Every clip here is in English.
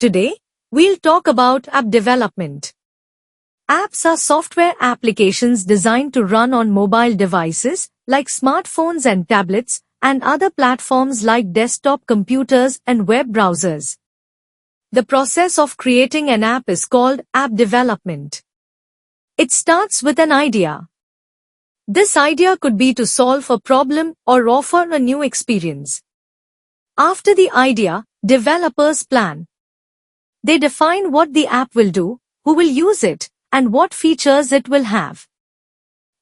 Today, we'll talk about app development. Apps are software applications designed to run on mobile devices like smartphones and tablets and other platforms like desktop computers and web browsers. The process of creating an app is called app development. It starts with an idea. This idea could be to solve a problem or offer a new experience. After the idea, developers plan. They define what the app will do, who will use it, and what features it will have.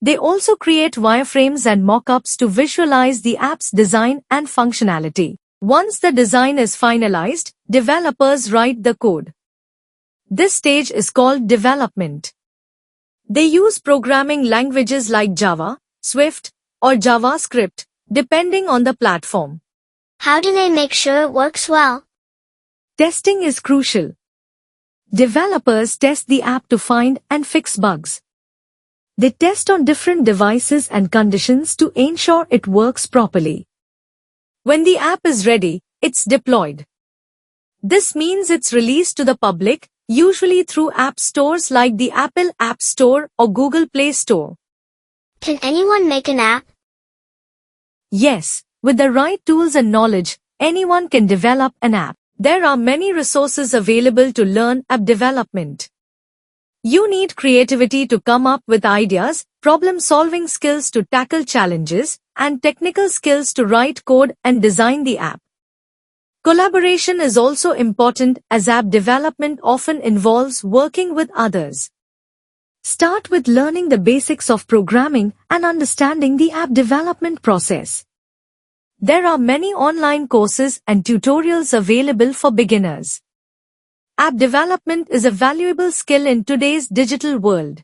They also create wireframes and mock-ups to visualize the app's design and functionality. Once the design is finalized, developers write the code. This stage is called development. They use programming languages like Java, Swift, or JavaScript, depending on the platform. How do they make sure it works well? Testing is crucial. Developers test the app to find and fix bugs. They test on different devices and conditions to ensure it works properly. When the app is ready, it's deployed. This means it's released to the public, usually through app stores like the Apple App Store or Google Play Store. Can anyone make an app? Yes, with the right tools and knowledge, anyone can develop an app. There are many resources available to learn app development. You need creativity to come up with ideas, problem-solving skills to tackle challenges, and technical skills to write code and design the app. Collaboration is also important as app development often involves working with others. Start with learning the basics of programming and understanding the app development process. There are many online courses and tutorials available for beginners. App development is a valuable skill in today's digital world.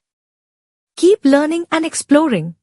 Keep learning and exploring.